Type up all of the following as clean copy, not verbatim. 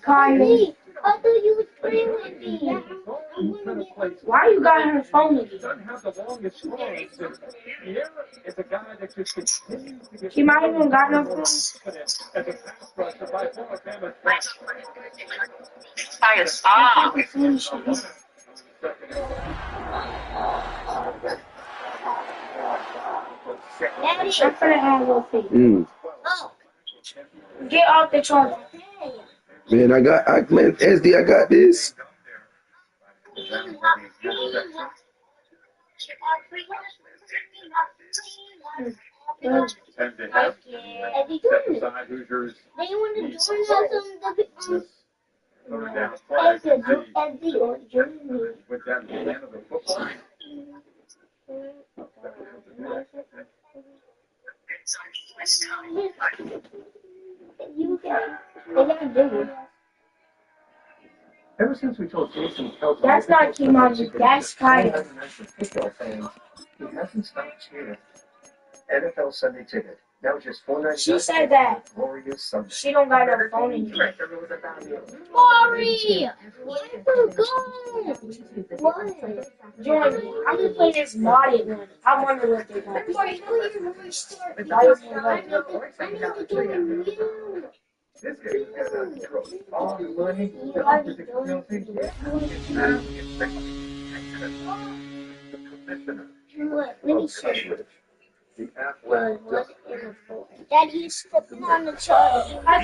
Kylie. I thought you was playing with me. Why you got her phone again? She might even got no phone. Daddy, I'm gonna have your feet. Get off the charger. Man, man, SD, I got this. Ever since we told Jason that's not Kimani, that's Kyle. He hasn't stopped cheering. NFL Sunday Ticket. Now just $4.99. She said that Glorious Sunday. she don't got her phone anymore. Maury! What? Join me. I'm gonna play this modded one. I wonder what they got. This guy has all the money. Let me show you. Daddy, you're stepping on the charger. On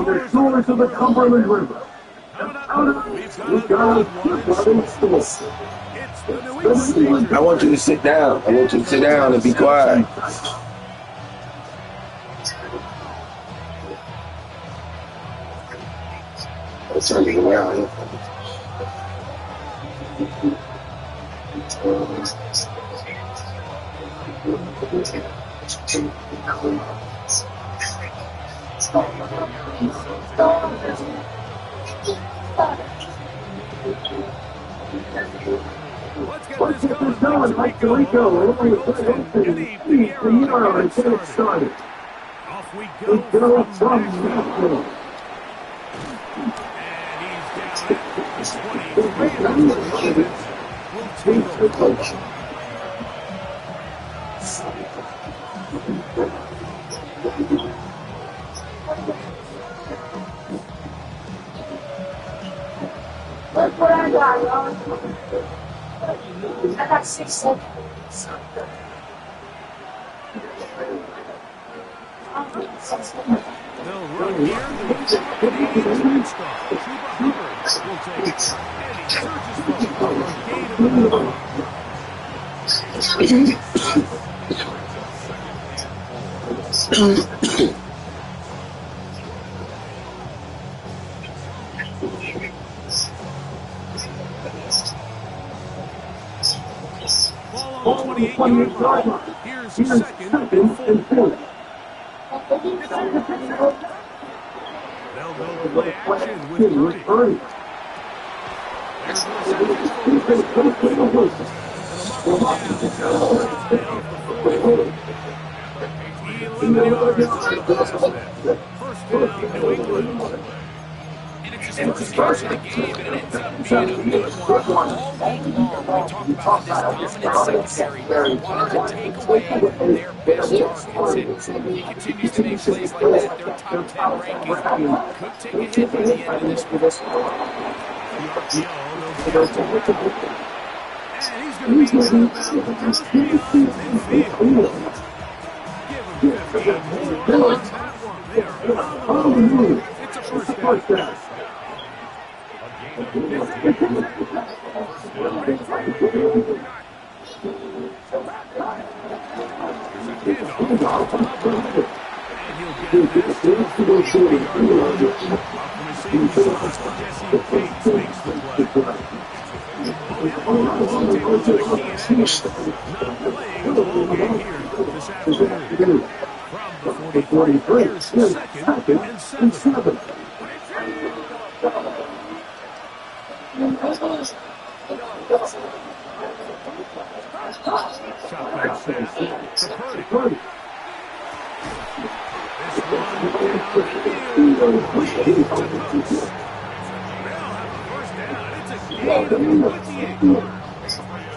the shores of the Cumberland River. I want you to sit down. I want you to sit down and be quiet. Let's turn it around. Let's get this going, Mike Rico. Only a good opening. Please, the yard and get it started. Off we We go go from from there. Nashville. And he's down at 23. Will take over. Look what I got, y'all. I got 6 seconds. They'll run here. The Canadian star, Chuba Hubbard, will take it. And he surges forward for a gain of 1. Ball on the 28-yard line. Here's second and 4. They'll go play action with Purdy. There's the first down, New England. And it's his first catch of the game, and it ends up being a big one. All week long, we talk about this dominant secondary wanting to take away their best targets, and he continues to make plays like that. Their top 10 ranking could take a hit by the end of this one. And he's going to be just beyond midfield. Give him 15 more on that one there. It's a first down. Shot fake set to Purdy. This one downfield. To Hooks. They'll have a first down. It's a gain of 58.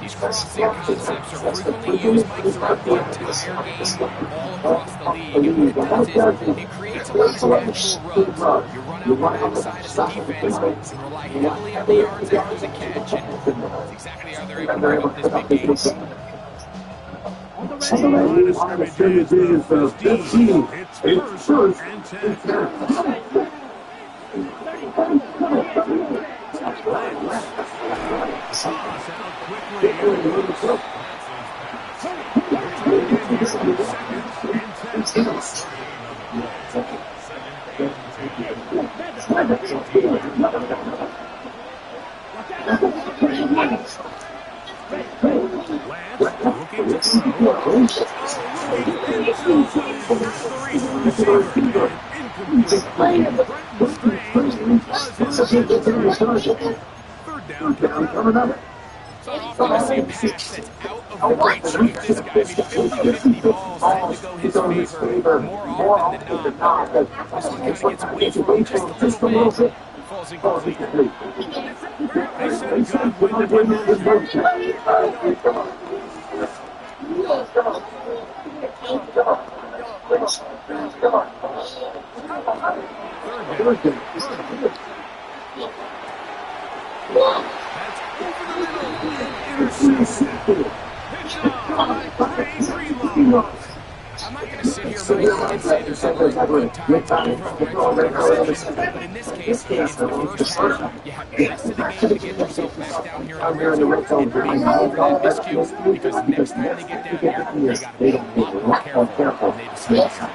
These crossing concepts are frequently used, Mike, throughout the entire game, all across the league. And what it does is it creates a lot of natural runs. You run out the backside as a defense and rely heavily on the yards after the catch. And that's exactly how they're able to bring up this big game. On the line of scrimmage is 15. It's first and 10. Toss out quickly. Lance looking to throw. Receiver incomplete. Third down coming up. It's not often to see a pass that's out of the reach of this guy. I mean, 50-50 balls tend to go his favor more often than not. This one kind of gets away from him just a little bit. Falls incomplete. They said God wouldn't have been his motion. I'm not going to sit here and say there's ever a good time to throw a interception, but in this case, it's the first half. You have the rest of the game to get yourself back down here in the red zone and make room for that miscue, because next time they get down here, they got to be a lot more careful when they decide to snap.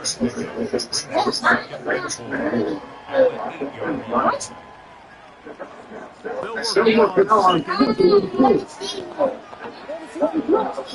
A 6-yard pickup brings the second and 4 at the 8-yard line. They'll work on and it'll be operating from shotgun. It's Williams. He's got a great shot.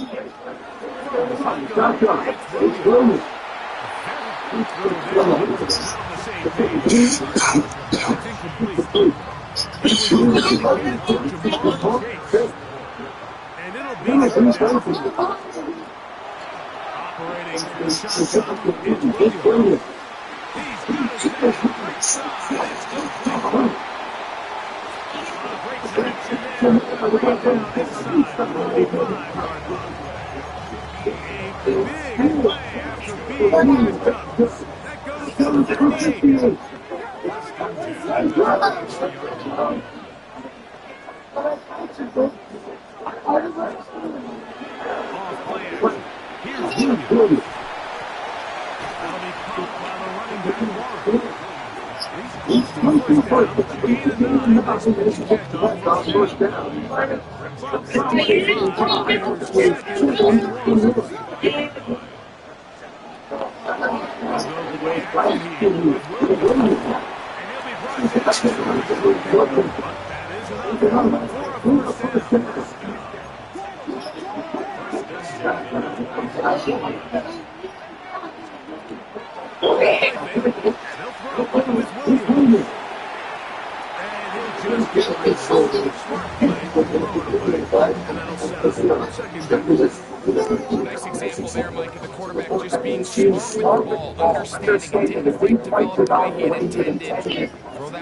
Nice example there, Mike, of the quarterback just being smart with the ball, understanding it didn't quite develop the way he had intended.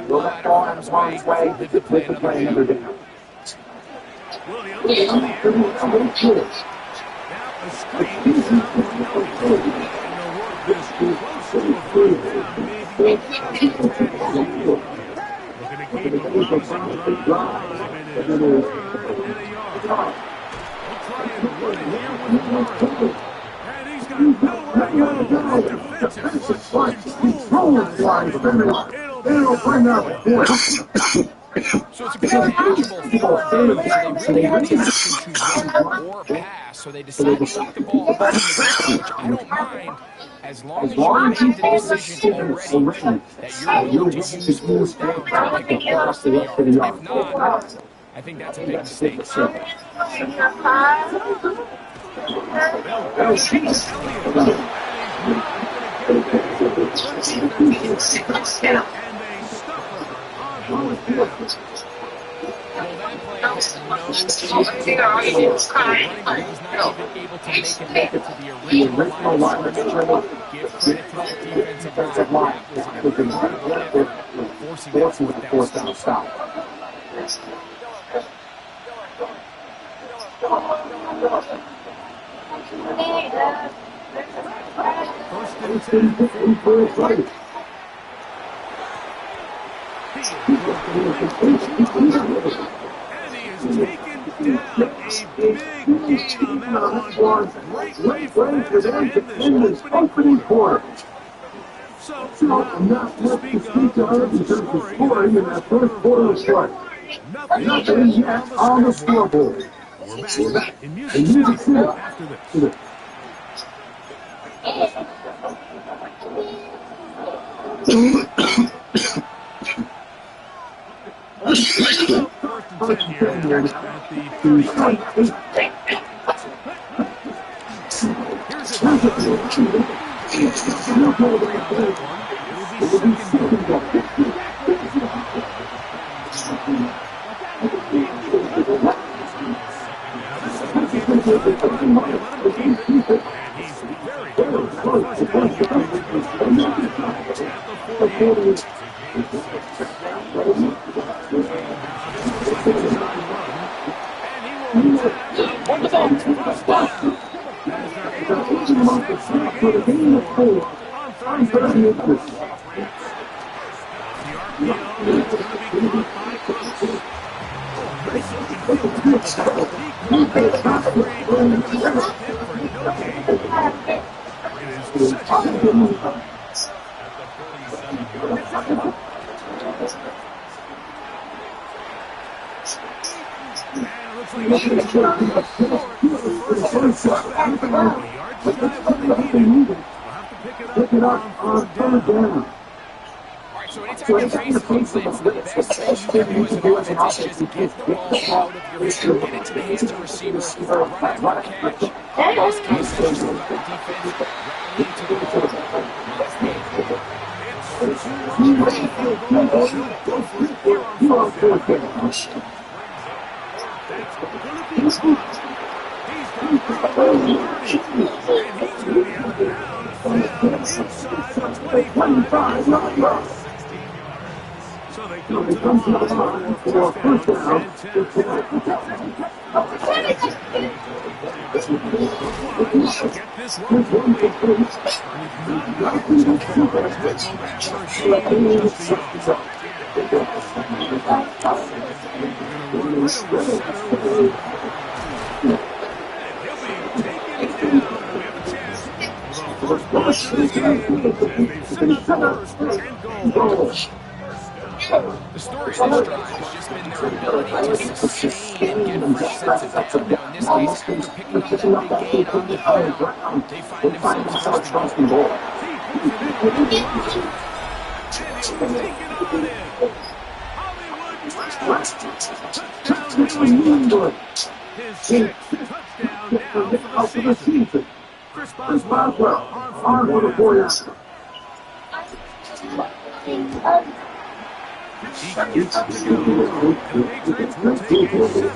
Throw that ball out of harm's way, live to play another day. A screen is out for Kelly, and they'll work this close to a first, maybe 10. Looking to keep a promising drive, and it is 3rd and a yard. He'll try and run it here with one, and he's got nowhere to go. Defensive front control. It'll bring up a So it's a good tangible fourth down. They really have the option to run or pass, so they decide to keep the ball out in the ground, which I don't mind, as long as you made the decision already that you're going to use fourth down to pick up the rest of the yards. If not, I think that's a big mistake. Good defense on second down, and a stopper on fourth down. Well, that play had no chance of running back's not even able to make it back to the original line of scrimmage. Give credit to that defensive line. That was an incredible effort, forcing that fourth down stop. First and 10 for Miami. And he is taken down. A big gain on that one. Great way for them to end this opening quarter. So, not much to speak of in terms of scoring in that first quarter of play. Nothing yet on the scoreboard. We're back in Music City after this. First and 10 here at the 38. Here's it. So anytime you face a big play, the best thing you can do as an offense is just get the ball out of your hands, get it to the hands of the receiver, run after catch. In this case, the defense rallying to the ball. So they come to the line for a first down. Get this one. The story of this drive has just been their ability to sustain and get fresh sets of down. Now, in this case, after picking up that big gain on the ground, they find themselves first and goal. His sixth touchdown now for the season. Chris Boswell on for the 49ers. He gets up to go. The Patriots will take a 7.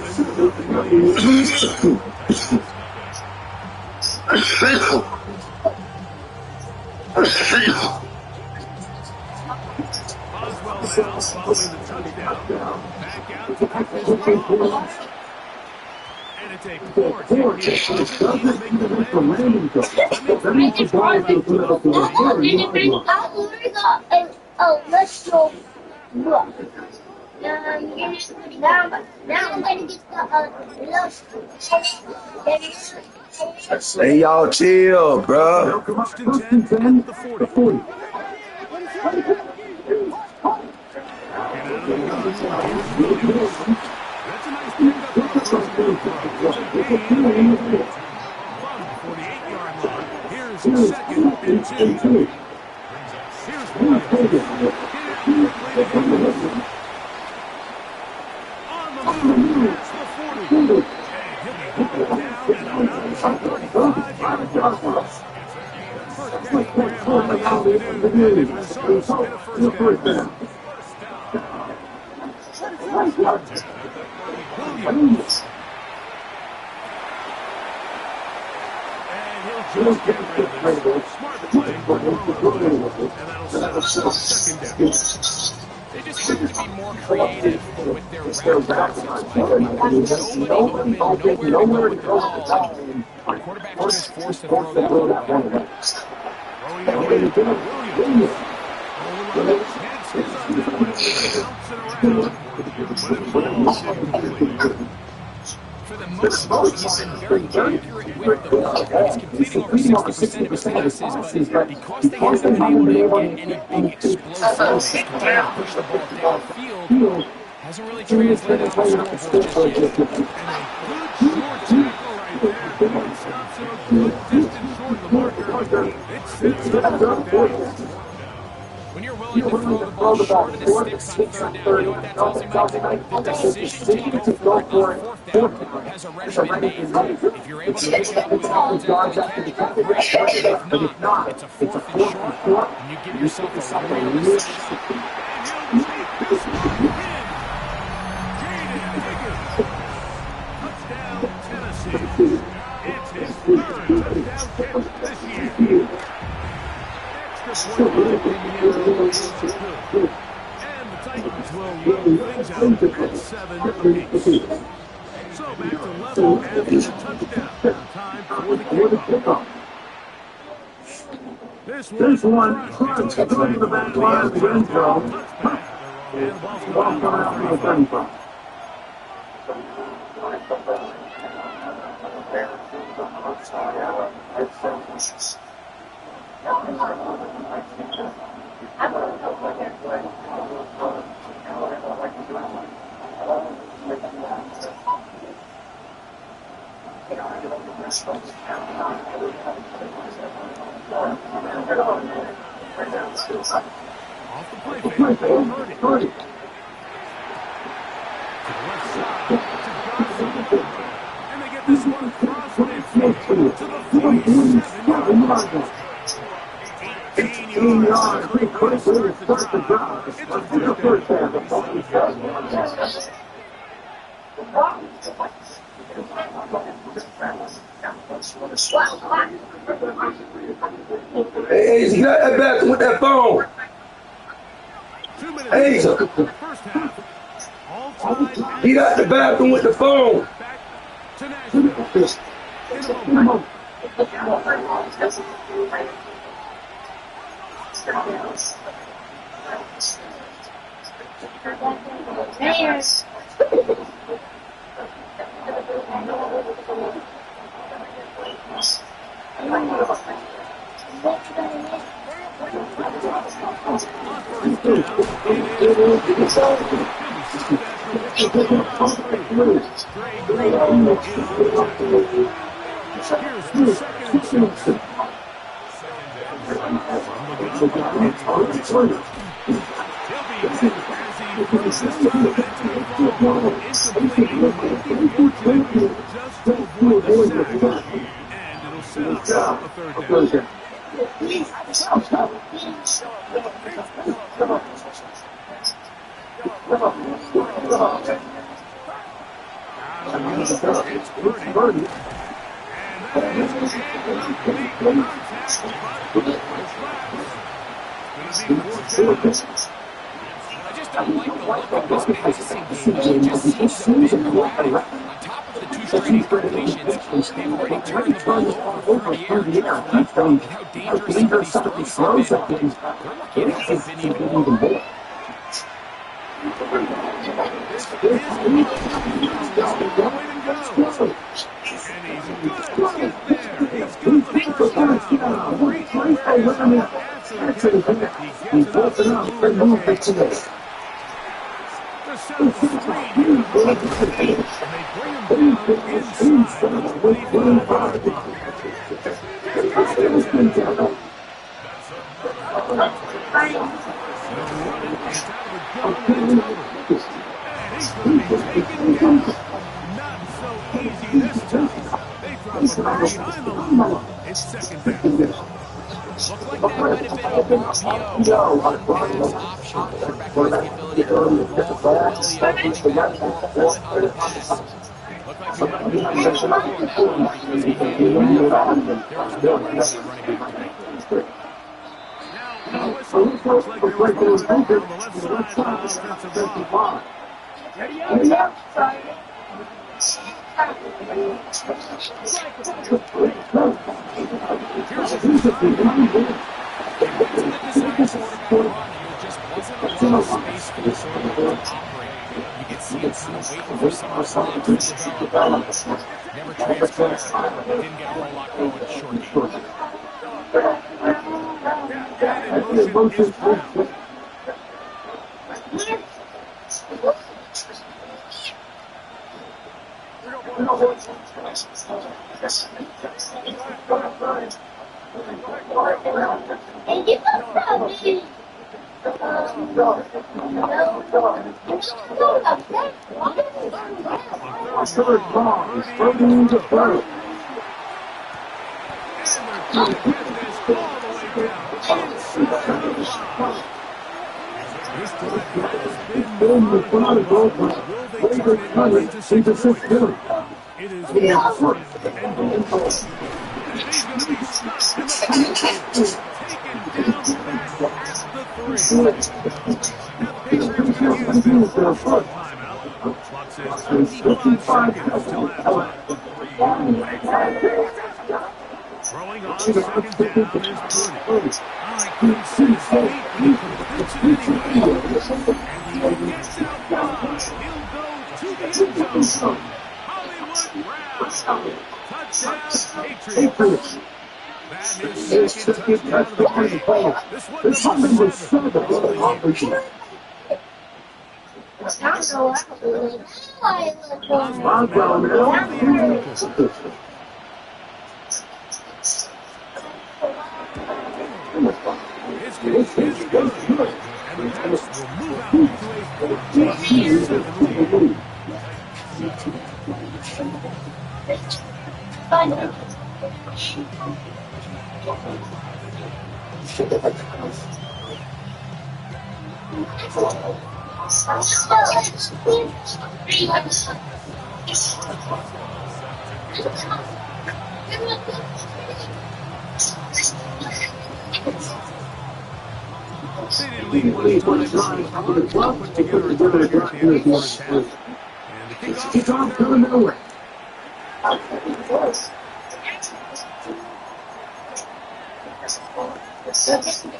Boswell now following the touchdown. Back out to pick his ball. And it's a poor kick. Let's go. Look. Now I'm going to get Hey, y'all chill, bro. First and 10 at the 40. That's a nice pickup on the first down. 48-yard line. Here's second and 2. Here's one. On the move. It's the 40. And he'll be down and around the 35-yard line. First down. program all the afternoon, and it results in a first down. Williams. And he'll just get rid of this. Smart play, and that'll set up second down. They just have to be more creative with their route concepts. There's nobody open, nowhere to go with the ball. The quarterback is just forced to throw that one away. Williams. Chance is on that one. Bouncing around. For the most part, he's been very accurate with the ball. He's completing over 60% of his passes, but because they haven't been able to get any big explosive plays to push the ball downfield, hasn't really translated to the scoreboard just yet. And a good short tackle right there. It stops him a good distance short of the marker. It sets up third down. When you're willing to throw the ball short of the sticks on third down, you know what that tells me, Mike? The decision to go for it on fourth down has already been made. If you're able to pick it up with yards after the catch, great. But if not, it's a fourth and short, and you give yourself a real shot. And he'll take this one in. Jaden Higgins. Touchdown, Tennessee. It's his third touchdown catch this year. Extra point good. And the Titans will level things out at 7 apiece. So back to level after the touchdown. Time for the kickoff. This one, Clark's going to the back line of the end zone. And ball coming out from the 35. Off the play fake, Purdy. To the left side, to Johnson. And they get this one across midfield to the 47-yard line. 18 yards, 3 quick, start the drive. It's a first down. Hey, you got that back with that phone. 2 minutes Hey, first half. All-time he got the bathroom with the phone. back to Nashville. In a moment. Bears. I just don't like the look of this passing game. It just seems a bit quiet. On top of the 2 straight incompletions, they've already turned the ball over for the air. And how dangerous some of these throws have been. They're lucky it hasn't been even more. It's second down. Looked like that might have been an RPO, a run-pass option. Quarterback has the ability to move the ball while the running back will hold it on the pass. Looked like he wanted to push him forward that one because he handed it off. There was nowhere for that running back to go. Now, a whistle. Looks like there was movement on the left side of the offensive line. Ready up, Here's a design. It wasn't a design quarterback run. There just wasn't a lot of space for the quarterback to operate. You could see him kind of waiting for some of the legs to develop. Never transpired. Didn't get a whole lot going in short game. And in motion is Brown. and you can probably Third ball is floating to third. In the front goal, Raiders cut it into 6-2. It is first and goal. And he's going to be stopped in the taken down at the 3. Now Patriots use this short timeout. Clock says 55 seconds till halftime. Throwing on second down is Purdy. I couldn't see his feet. He pitch it anyway. And he gets out wide. He'll go to the end zone. Hollywood Brown. Touchdown, Patriots. That is second touchdown of the game. This one number 7 on the game. His kick is good, and the Pats will move out to a 14-7 lead. They didn't lead one time, but put together a drive here in the first half. And the kickoff Coming their way. and it'll set up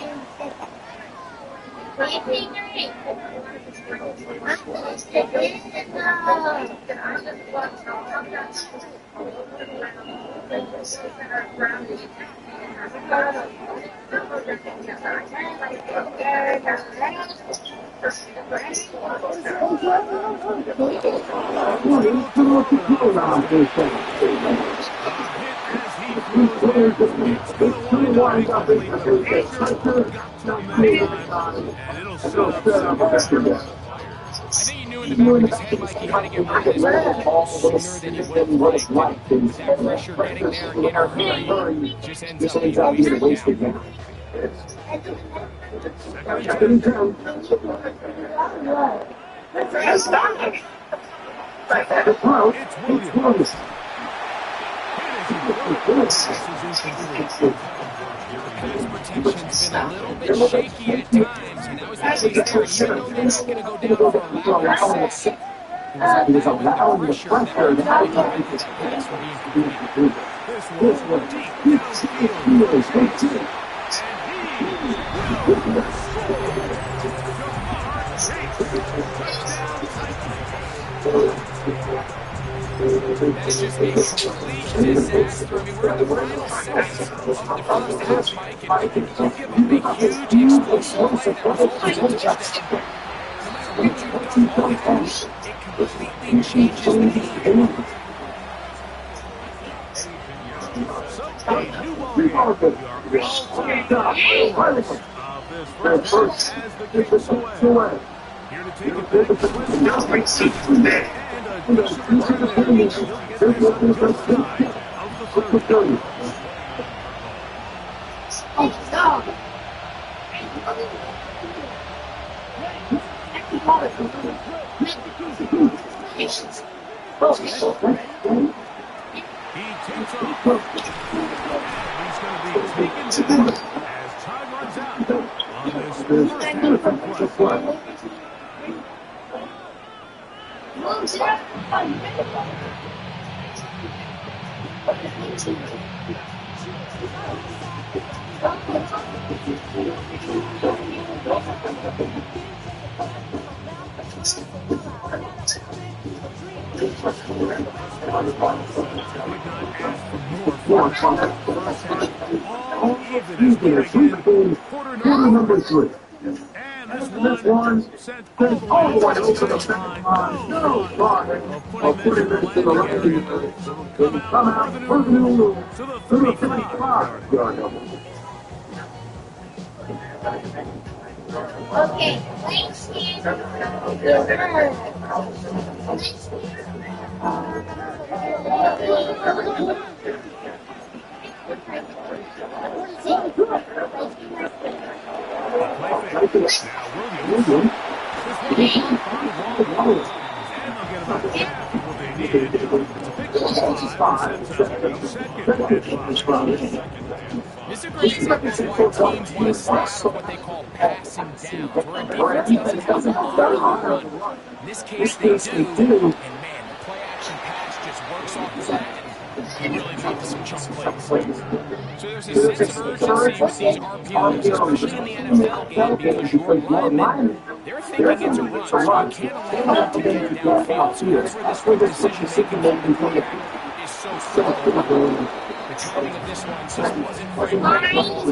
I think he knew in the back of his head, Mike, he had to get rid of this ball sooner than he would have liked. With that pressure getting there in a hurry, just ends up being a wasted down. It's Williams. His protection's been a little bit shaky at times, and now he's actually there. You know they're not going to go down for a lack of set. He was allowing the pressure that he had to pass for being completed. This one deep downfield. That is just a complete disaster. I mean, we're in the final seconds of the first half, Mike, and you give up a huge explosive play that results in a touchdown. No matter what you've done on the field, it completely changes the game. So, a new ball game. We are all of this first half as the kick is away. Here to take it back, and a decent return of the he'll get this on the side of the 30. He takes off. And he's going to be taken down as time runs out on this first half of play. All even as we begin quarter number 3. And this one sent all the way to the line. No thought of putting this in the right area. So somehow through to the 35-yard line. Okay, thanks, Steve. This is a great example of why teams want to start what they call passing down, where a defense doesn't have a lot of run. In this case, they do, and man, the play action pass just works off of that and really leads to some chunk plays. So there's a sense of urgency with these RPOs, especially in the NFL game, because your linemen, they're thinking it's a run, so you can't allow them to get downfield. So that's where this quick decision-making is so critical. The timing of this one just wasn't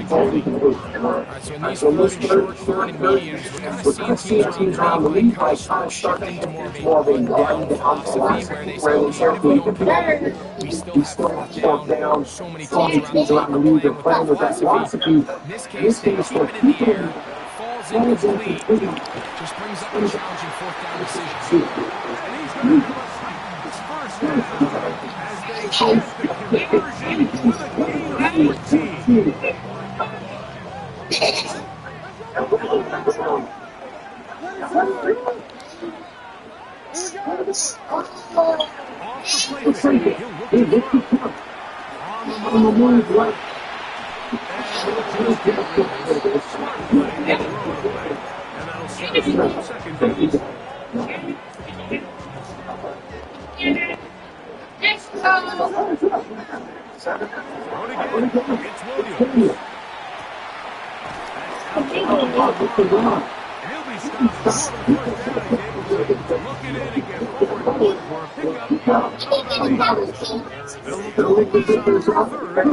very good. Alright, so in these first short third and mediums, we're kind of seeing teams around the league kind of start shifting to more of a down philosophy where they say, well, even if we don't play, we still have fourth down. So many teams around the league are playing with that philosophy. In this case, they keep it in the air, falls incomplete, just brings up a challenging fourth down decision. And he's going to give us this first half as they chase the conversion with a gain of 14. Off the play fake, he'll look to throw. On the move right. Smart play, throw it away. And that'll set us up second down. Next go. Throw it again. It's Williams. And he'll be stopped before the first down. He's able to look it in and get forward for a pickup. They'll look to this on third. And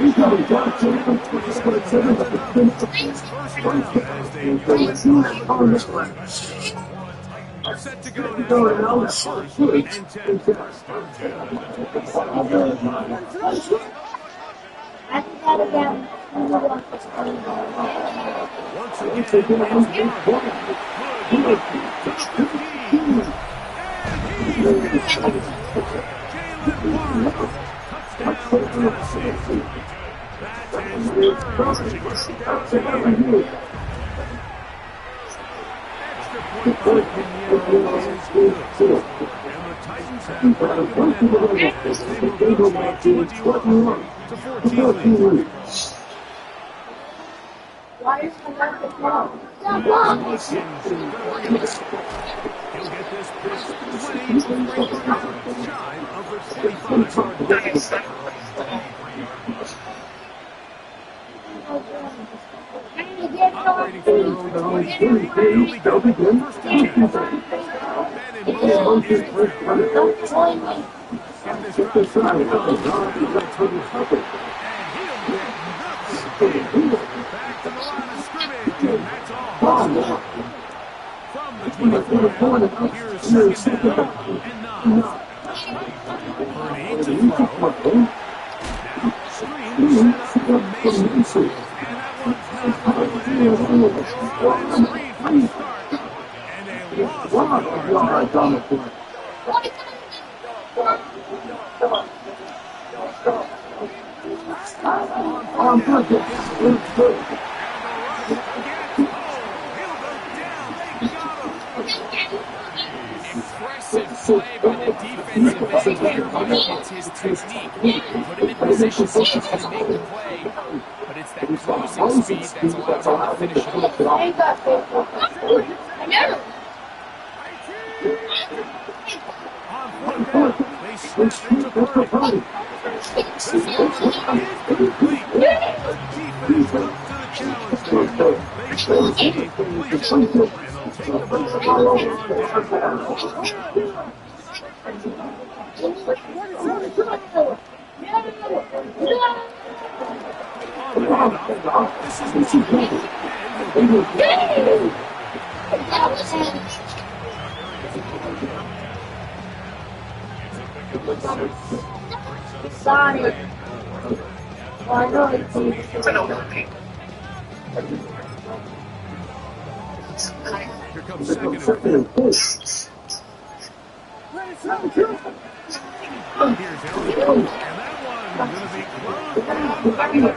he's going to be stopped. Are set to go now. First and 10. Once again, it's touchdown, Tennessee. That is extra point by Kenyon is good. And the Titans have broken that lead. They move up to 21 to 14 lead. Why is the market wrong? He'll get this pitch 20 shy of the 25-yard operating for their own they'll begin first and 10. And in motion is get this drive. And he'll get nuts. Back to the line of scrimmage, and that's all. From the 24, here's second down and 9. Purdy to throw. Now screen set up for Mason. And that one's not going to land. Screen from the start. And a loss of yards on the play. On fourth down, it's good. And the rush again. Oh, he'll go down. They got him. Impressive play by the defensive end here, but it's his technique. Put him in position so he's going to make the play, but it's that closing speed that's allowed him to finish it off. On fourth down, they snap it to Purdy. This one is complete. The defense up to the challenge there. They force the completion, and they'll take the ball over on down. On the handoff, this is Moore. And he'll Sorry. I know it's Here comes second and 4. Here's Elliott, and that one's going to be closed down by the backfield.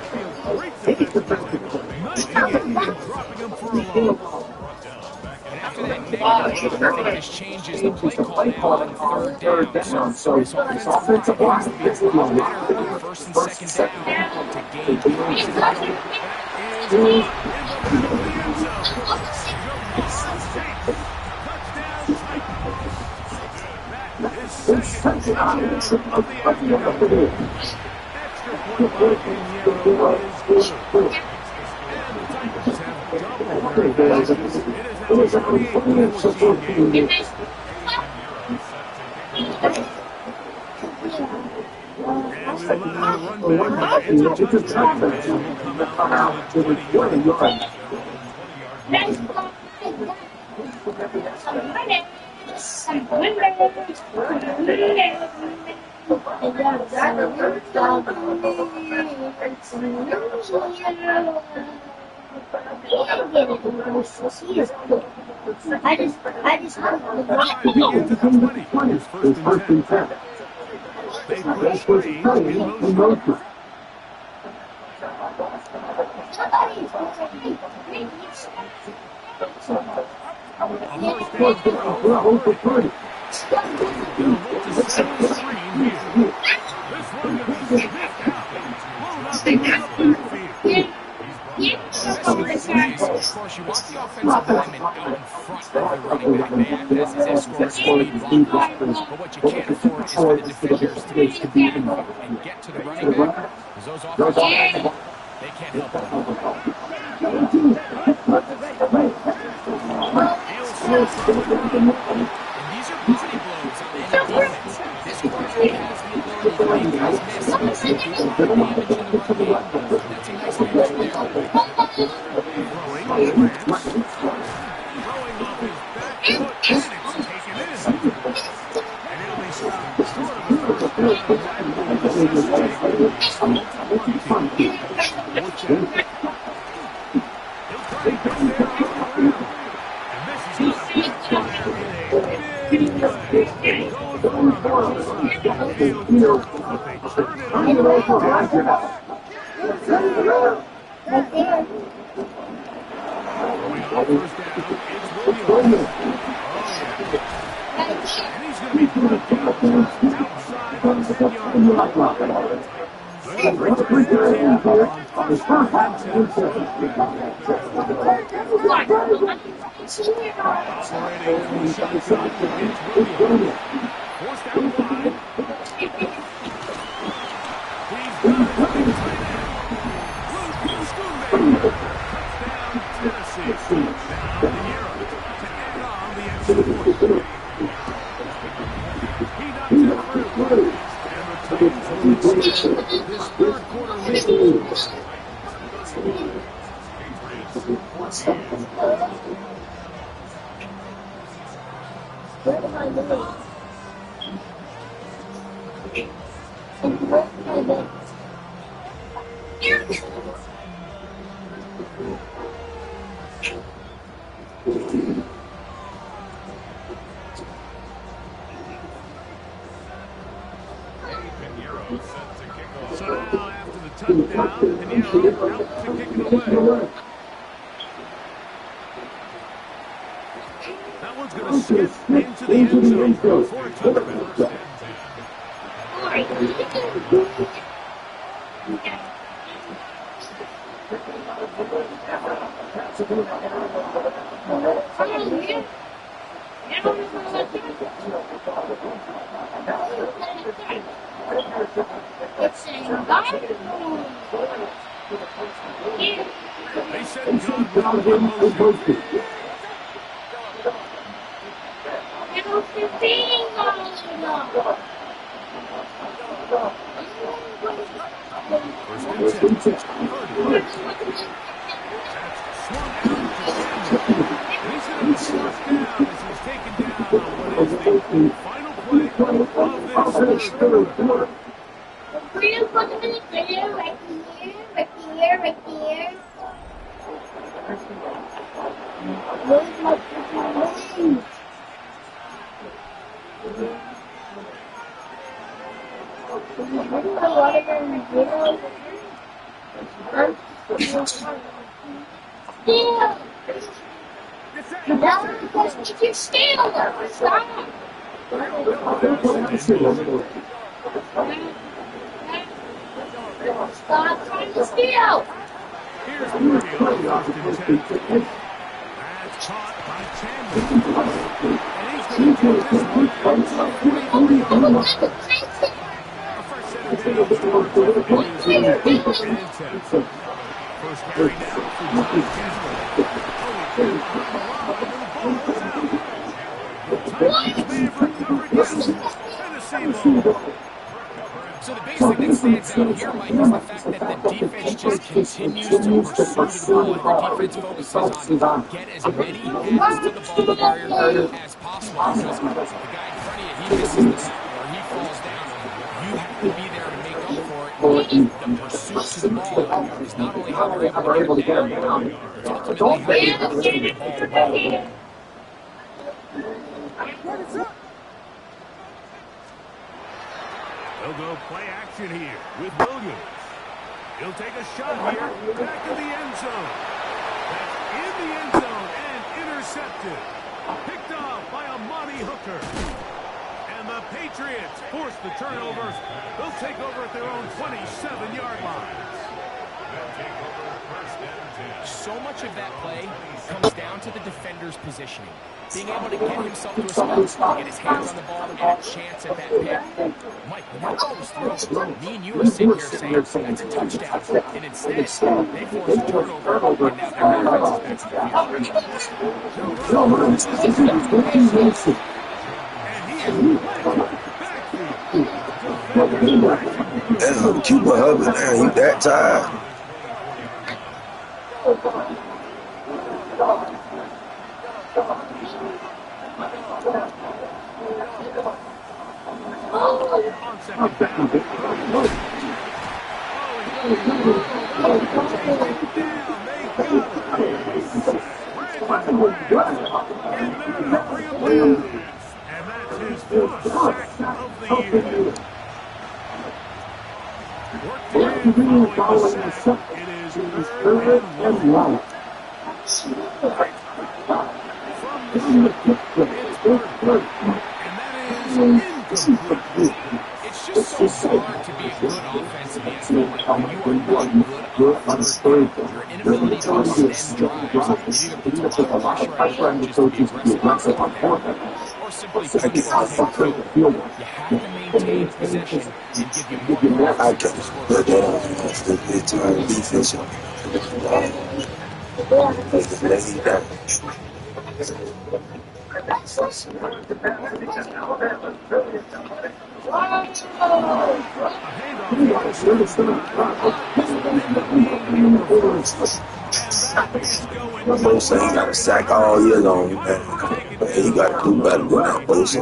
Great defense. Knifing it and dropping him for a loss. And after that negative play, I think this changes the play call now on third down. So this offensive line has to be a lot better on first and second down to gain points. That is in the middle of the end zone. Touchdown Titans. That is second of the afternoon. Extra point by Pinheiro is good. And the Titans have doubled their advantage. It is now a 28-14 game. And we will allow the run back into the touchdown. And will come out to the 20-yard. I just hope the Get to the 20. It's first and 10. They push Purdy in motion. A first down. Gonna look to set the screen here. This one gonna be sniffed out. Blown up in the backfield. Of course, you want the offensive lineman out in front of the running back. They act as his escort speed blockers. But what you can't afford is for the defenders to be and get to the running back. Because those offensive linemen, they can't help it. And these are body blows on any defense. This quarterback has the ability to make guys miss and do more damage in the run game. That's a nice match there. Throwing off his back foot, and it's taken in. And it'll be short of the he'll try to get there on the ground. And this is going to be going for a but they turn it over. Going on first down, it's Williams. And he's going to be brought down outside the 10-yard line. They bring it on first and 10. Operating from the shotgun, it's Williams. Forced out wide. He's got it running tight end. Touchdown, Tennessee. Now Pinheiro to add on the extra point. He knocks it through. And the Titans will extend this third quarter lead. Where am I living? Pinheiro set to kick off. And now out to kick it away. That one's going to skip into the end zone for a touchback. They said God was promotion. First and 10. Swung out to Campbell. He's going to be first down as he's taken down on what is the final play of this third quarter. Please put them in the video right here. Where's my freaking name? Stop trying to steal! Here's Murray on first and 10. That's caught by Chandler. And he's going to take this one out to the first set of downs first carry now for John Campbell. Titans may have recovered this. Tennessee ball. So the biggest thing that stands out here, Mike, is the fact that the defense just continues to pursue the ball, and the defense focuses on get as many hands to the ball carrier as possible. Because the guy in front of you, he misses the spot or he falls down. You have to be there to make up for it. The pursuit to the ball is not only how they're able to get it down, it's ultimately how they're able to get the ball. They'll go play action here with Williams. He'll take a shot here, back in the end zone. That's in the end zone and intercepted. Picked off by Amani Hooker. And the Patriots force the turnover. They'll take over at their own 27-yard line. So much of that play comes down to the defender's positioning. Being able to get himself to a spot, get his hands on the ball, and a chance at that pick. Mike, when that ball was thrown, me and you were sitting here saying, that's a touchdown. And instead, they forced a turnover, and now their offense is back to the field. Damn, Cuba Hubbard, man, you that tired? And that's his first sack of the year. Worked in following the sack. It is third and one. From the Pittsburgh, and that is incomplete. It's just so hard to be a good offensive end when you are not good on third. Your inability to extend drives, it either puts a lot of pressure on the coaches to be aggressive on quarterback, or simply put the field. You have to maintain possession and give you more I can't put that on the entire defense. Bosa ain't got a sack all year long, man. Man, he got to do better than that, Bosa.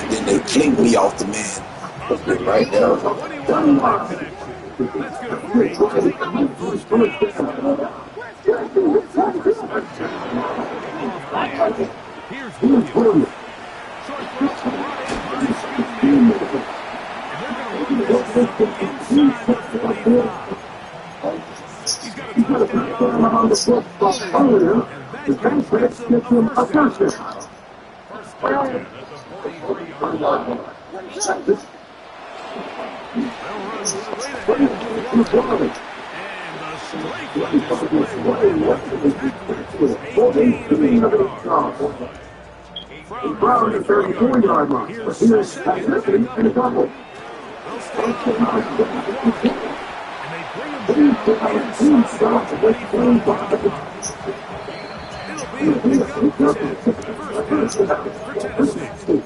Then they kicked me off the man. Right now. Let's go. earlier, the Patriots get them a touchdown. First down at the 43-yard line. They'll run straight ahead to Florida. And the strength of display with 18 yards. From the 34-yard line, but here's second and a couple. They'll stay on the and they bring him down inside the 25. It'll be a pickup 10. First down for Tennessee.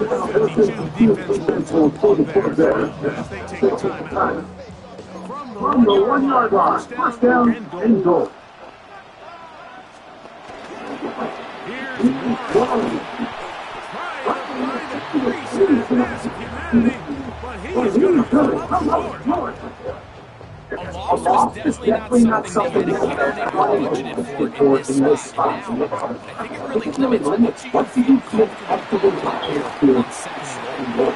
And now 52 defense will pull there as they take a timeout. From the 1-yard line, first down and goal. Here's Warren. But he's going to come up short. A loss was definitely not something that they counted or budgeted for in this spot. I think it really limits what you can feel comfortable with here on second and goal.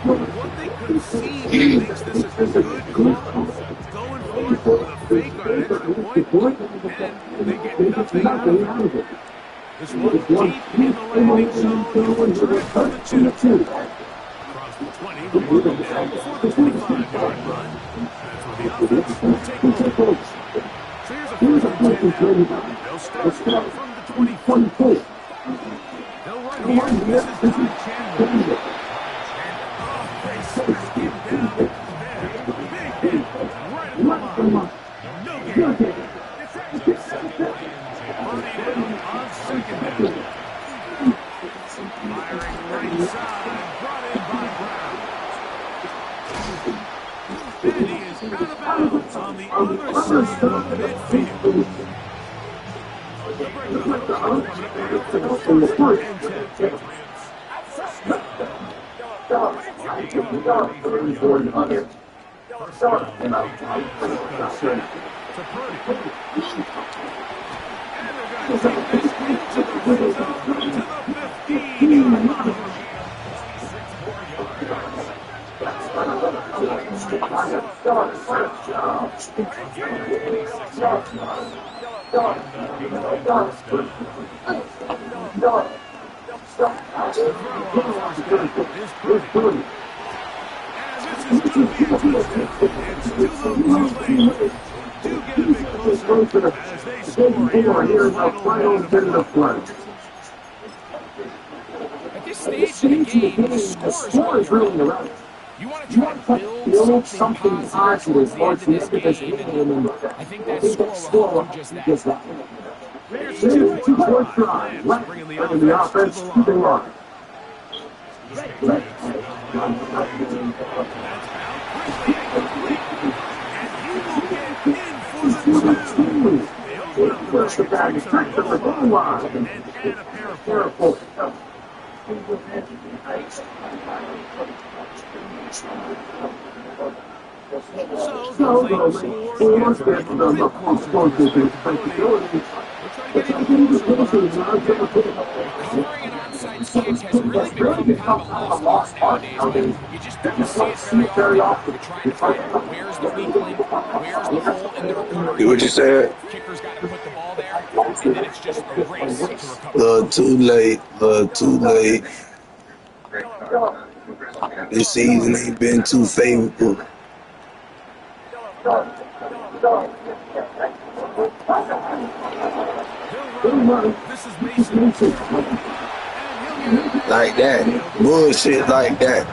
What they could see makes this a good call. Going for it with a fake on an extra point, and they get nothing out of it. This one deep in the landing zone, for the 2. Across the 20, the ball goes down before the 25-yard line. That's where the offense will take over. So here's a first and 10 now. They'll start from the 24. They'll run here. This is Chandler. They smack him down there. Big hit right at the line. No gain. On second down. Firing right side. Brought in by Brown. And he is out of bounds on the other side of midfield. At this stage of the game, the score is really irrelevant. You want to try to build something positive towards the end of this game, and I think that score will help you just that. Here's Two short drives, bringing the offense to the line. Push the bag, straight to the goal line, and add a pair of points. So, those scores get the responsibilities and responsibilities. Recovering an onside kick has really become kind of a lost cause nowadays. You just don't see it very often. You're trying to find where's the weak link, where's the hole in the recovery. What you said? Kicker's got to put the ball there, and then it's just a race to recover. Too late. Too late. This season ain't been too favorable. Like that. Bullshit like that.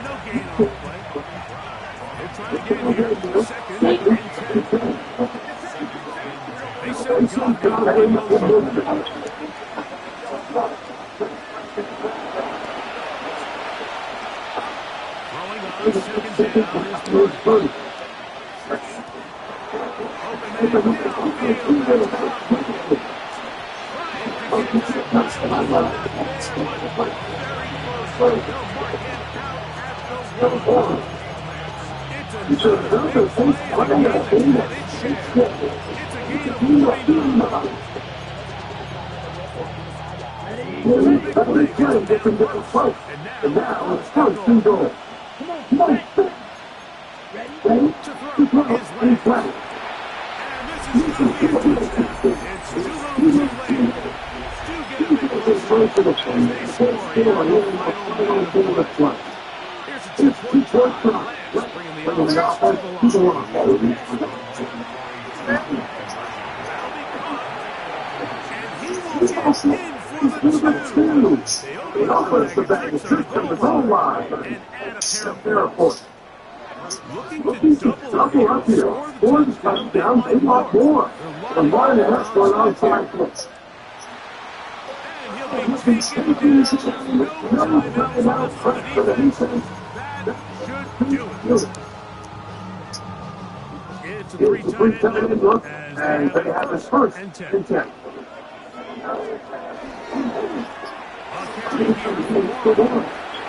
They said, God got the emotion. Throwing on second down is Purdy. Open man downfield. That's Tom. Trying to get that one left there, but very close. They'll mark it out at the 1. It's another big play of the game, and it's shared. It's a gain of 49. Big play gets them down first. And now it's first and goal. Ready? To throw is left. And this is going to be a touchdown. It's too little too late. To get him into the first as they score here in the final minute. Here's a 2-point try. Lance bringing the offense to the line. That'll be and he will get in for the 2. They open the bag of 6 on the goal line. And add a pair of points. Looking to double up here. Score the touchdown. They want more. The line has gone outside close. And he'll be taken down. No timeouts for the defense. That should do it. It's a 3-tight end look, and they have his first and 10. A carry here for 1.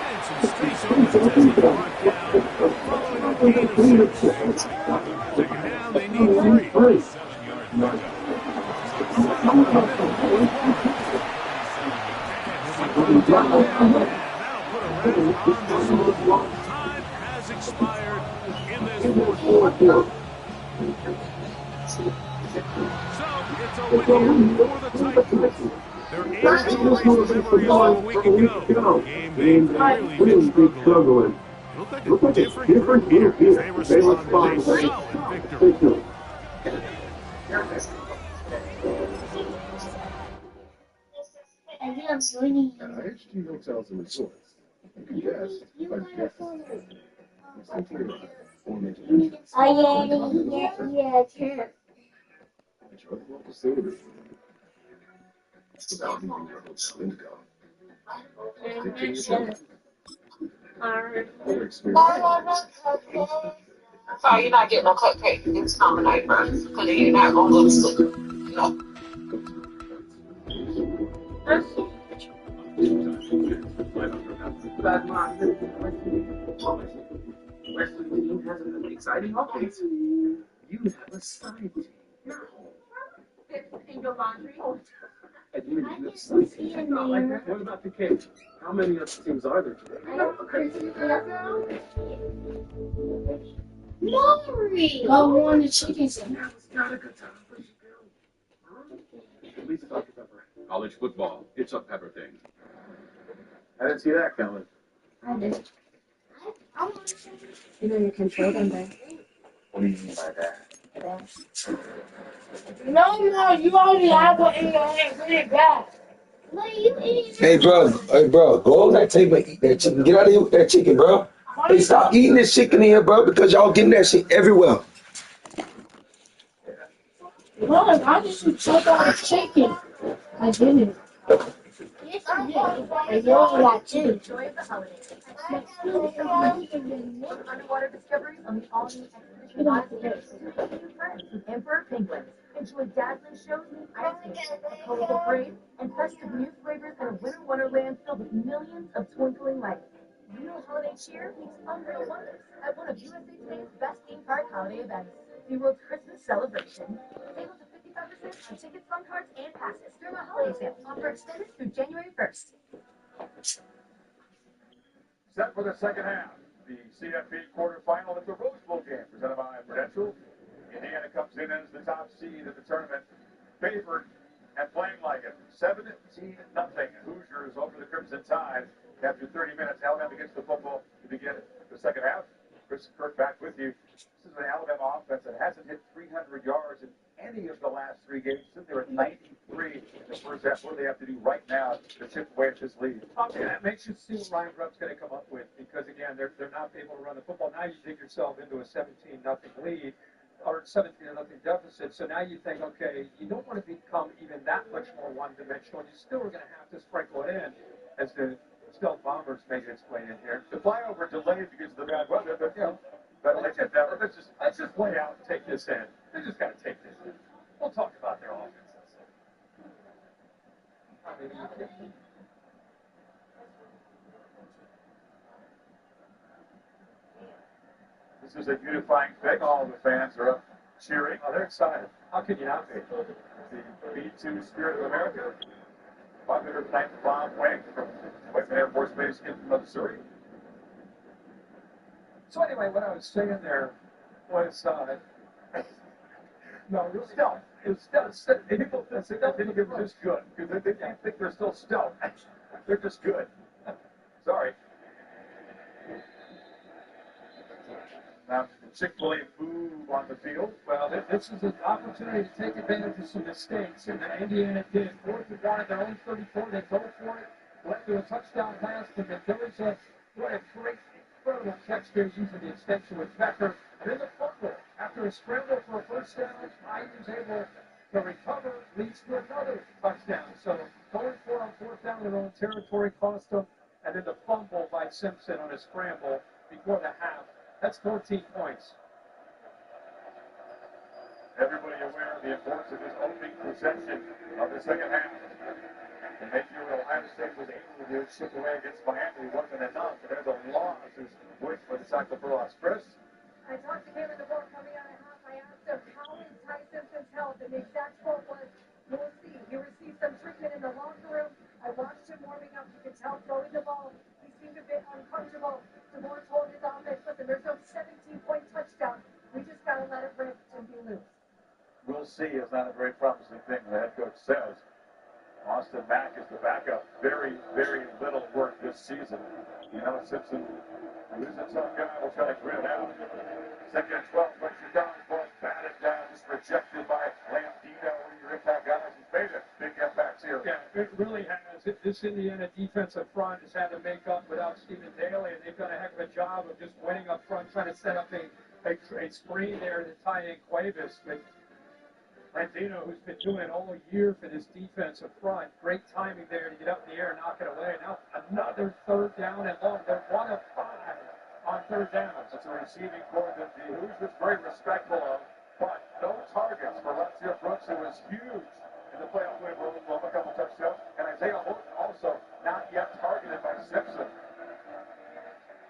And some space opens as he brought down. Following a gain of 6. Second down, they need 3. 7-yard pickup. Time has expired in this fourth quarter. So it's over here for the Titans. They're able to erase the memories of a week ago. Game they really been struggling. It looked like a different year as they respond to a solid victory. HG Hotels and Resorts. Yes, but yes. Enjoy the local facilities. Without leaving your hotel income. Stick to your budget. Or experience. Sorry, you're not getting no cupcake. It's nominate, bro. Because you're not going to go to sleep. No. But Mom, the Western team has an exciting offense. You have a side team. In your laundry. And you have a side team. Not like that. What about the cake? How many other teams are there today? Maury! Go on the chicken center. It's not a good time for you. At least Dr. Pepper. College football, it's a Pepper thing. I didn't see that coming. I did. You know you control them there. What do you mean by that? No, you already have one in your hand. Put it back. No, you eat. Hey, bro, go over that table and eat that chicken. Get out of here with that chicken, bro. Hey, stop eating this chicken in here, bro, because y'all getting that shit everywhere. Look, I just took out the chicken. I didn't. Yes, you did. And you only got 2. Underwater discoveries on the all-new expedition Emperor penguins. Enjoy dazzling shows in the ice skating, a colorful parade, and festive new flavors in a winter wonderland filled with millions of twinkling lights. Real holiday cheer meets unreal wonders at one of USA Today's best theme park holiday events, SeaWorld's Christmas celebration. Tables of 55% on tickets, fun cards, and passes during our holiday sale. Offer extended through January 1st. Set for the second half. The CFP quarterfinal at the Rose Bowl game presented by Prudential. Indiana comes in as the top seed of the tournament, favored and playing like it. 17-0. Hoosiers over the Crimson Tide. After 30 minutes, Alabama gets the football to begin the second half. Chris Kirk back with you. This is an Alabama offense that hasn't hit 300 yards in any of the last 3 games. They're at 93 in the first half. What do they have to do right now to chip away at this lead? And that makes you see what Ryan Rupp's going to come up with because, again, they're not able to run the football. Now you dig yourself into a 17-0 lead. or 17-0 deficit. So now you think, okay, you don't want to become even that much more one-dimensional. You still are going to have to sprinkle it in as the Stealth Bombers make its way in here. The flyover delayed because of the bad weather, but that'll let you never. Let's just play out and take this in. They just got to take this in. We'll talk about their offense. This is a unifying thing. All of the fans are up cheering. Oh, they're excited. How can you not be? The B-2 Spirit of America. 509th Bomb Wing from Whiteman Air Force Base in Missouri. So anyway, what I was saying there was, no, it was stealth. It was stealth. People think they're just good because they think they're still stealth. They're just good. Sorry. Now, Chick-fil-A move on the field. Well, this is an opportunity to take advantage of some mistakes, and Indiana did. 4th and 1 at their own 34. They go for it, led to a touchdown pass, but there was a great, incredible catch there using the extension with Becker. And then the fumble. After a scramble for a first down, IU's able to recover, leads to another touchdown. So going for it on 4th down in their own territory cost them, and then the fumble by Simpson on a scramble before the half. That's 14 points. Everybody aware of the importance of this opening possession of the second half. And make sure Ohio State was able to chip away against Miami. It wasn't enough. But there's a loss. There's wait for the cycle for loss. Chris? I talked to him in the board coming out of half. I asked him how is Ty Simpson's health, and the exact quote was, "We'll see." He received some treatment in the locker room. I watched him warming up. You could tell throwing the ball. He seemed a bit uncomfortable. DeMore told his offense, "Listen, there's no 17-point touchdown. We just got to let it rip and be loose." We'll see is not a very promising thing, the head coach says. Austin Mack is the backup. Very, very little work this season. You know, Simpson, who's a tough guy, will try to grit it out. Second and 12, pressure down, ball batted down, just rejected by Landino. Your impact guys, he's made it. Big impacts here. Yeah, it really has. This Indiana defensive front has had to make up without Stephen Daly, and they've done a heck of a job of just winning up front, trying to set up a screen there to tie in Cuevas. But Landino, who's been doing it all year for this defensive front, great timing there to get up in the air and knock it away. Now another 3rd down and long. They're 1 of 5 on 3rd downs. It's a receiving core that the Hoosiers very respectful of, but no targets for Lexia Brooks, who was huge in the playoff win for Oklahoma, a couple touchdowns, and Isaiah Horton also not yet targeted by Simpson.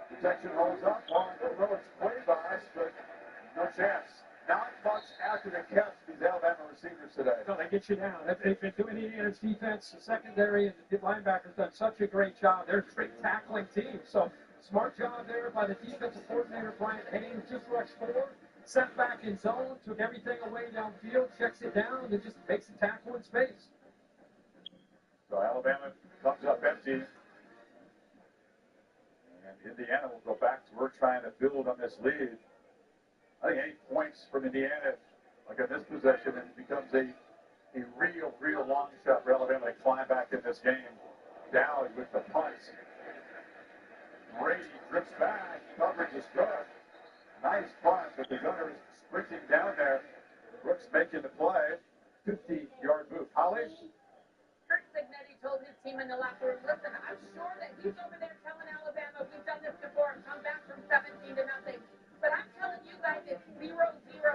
Protection holds up, long roads play by, but no chance. Not much after the catch, these Alabama receivers today. No, they get you down. They've been doing Indiana's defense, the secondary, and the linebackers done such a great job. They're a great tackling team. So smart job there by the defensive coordinator, Brian Haynes. Just rushed forward, sent back in zone, took everything away downfield, checks it down, and just makes the tackle in space. So Alabama comes up empty. And Indiana will go back to work trying to build on this lead. I think 8 points from Indiana, like in this possession, and it becomes a real long shot for Alabama to climb back in this game. Dowd with the punts. Brady drips back. Coverage is good. Nice punt, but the gunner is sprinting down there. Brooks making the play. 50-yard move. Holly? Kurt Signetti told his team in the locker room, "Listen, I'm sure that he's over there telling Alabama we've done this before and come back from 17-0. But I'm telling you guys, it's 0-0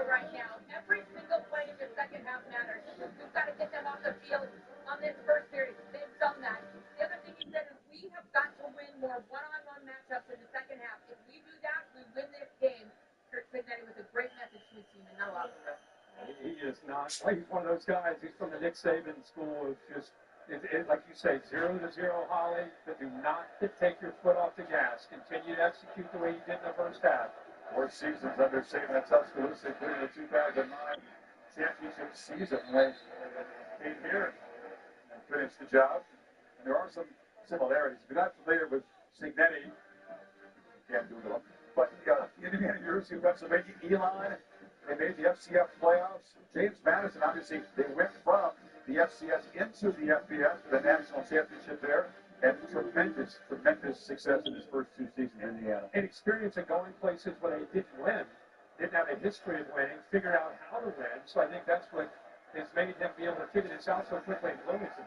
right now. Every single play in the second half matters. We've got to get them off the field on this first series. They've done that." The other thing he said is we have got to win more one-on-one matchups in the second half. If we do that, we win this game. Kurt Signetti with a great message to his team in the locker room. He is not. He's one of those guys. He's from the Nick Saban school of just, like you say, 0-0, Holly. But do not take your foot off the gas. Continue to execute the way you did in the first half. 4 seasons under Saban at Tuscaloosa, including the 2009 championship season. They came here and finished the job. And there are some similarities. If you're not familiar with Signetti, you can't do it all. But Indiana University of Pennsylvania, Elon, they made the FCS playoffs. James Madison, obviously, they went from the FCS into the FBS for the national championship there. And tremendous success in his first 2 seasons in Indiana. And experience of going places where they didn't win. didn't have a history of winning, figured out how to win. So I think that's what has made him be able to figure this out so quickly in Bloomington.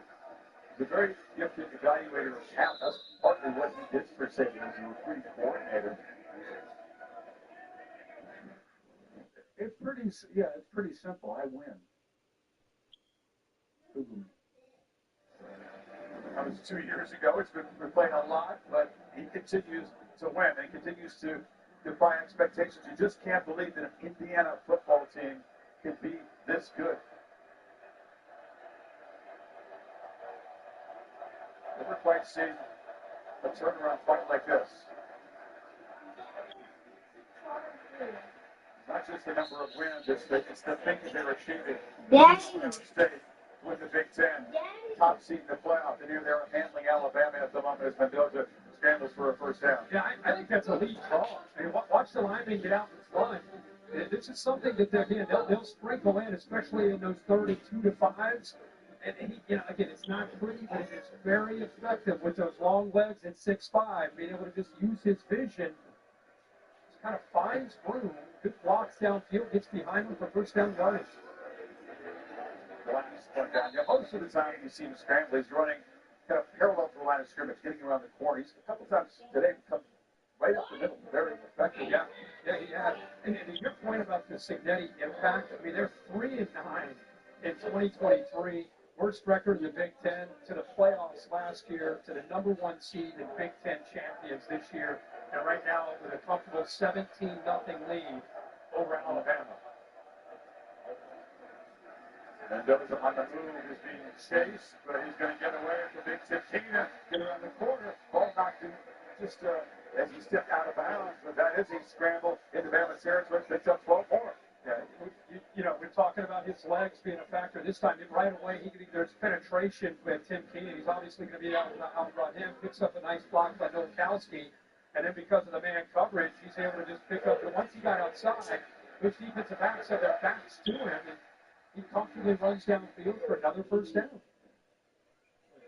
He's a very gifted evaluator of talent. That's partly what he did for Saban as a recruiting coordinator. It's pretty simple. I win. That was 2 years ago. It's been playing a lot, but he continues to win and continues to defy expectations. You just can't believe that an Indiana football team can be this good. Never quite seen a turnaround fight like this. Not just the number of wins, it's the things they're achieving. Daddy. State with the Big Ten, top seed in the playoff, and here they're handling Alabama at the moment as Mendoza scrambles for a first down. Yeah, I think that's a lead call. I mean, watch the linemen get out in front. This is something that they'll sprinkle in, especially in those 32 to 5s. And he, again, it's not pretty, but it's very effective with those long legs at 6'5", being able to just use his vision. Just kind of finds room, good blocks downfield, gets behind him for first down yardage. Most of the time you see him scramble, he's running kind of parallel to the line of scrimmage, getting around the corner. He's a couple times today come right up the middle, very effective. Yeah, he had. And your point about the Cignetti impact, I mean, they're 3-9 in 2023. Worst record in the Big Ten, to the playoffs last year, to the #1 seed and Big Ten champions this year, and right now with a comfortable 17-0 lead over Alabama. Mendoza on the move is being chased, but he's going to get away at the Big 15, get around the corner. Ball knocked him just as he stepped out of bounds, but that is a scramble into Bama territory, picks up 12 more. Yeah, we're talking about his legs being a factor this time. Right away, there's penetration with Tim Keenan. He's obviously going to be able to outrun him. Picks up a nice block by Nowakowski, and then because of the man coverage, he's able to just pick up. And once he got outside, which defensive backs have their backs to him, and he comfortably runs downfield for another first down.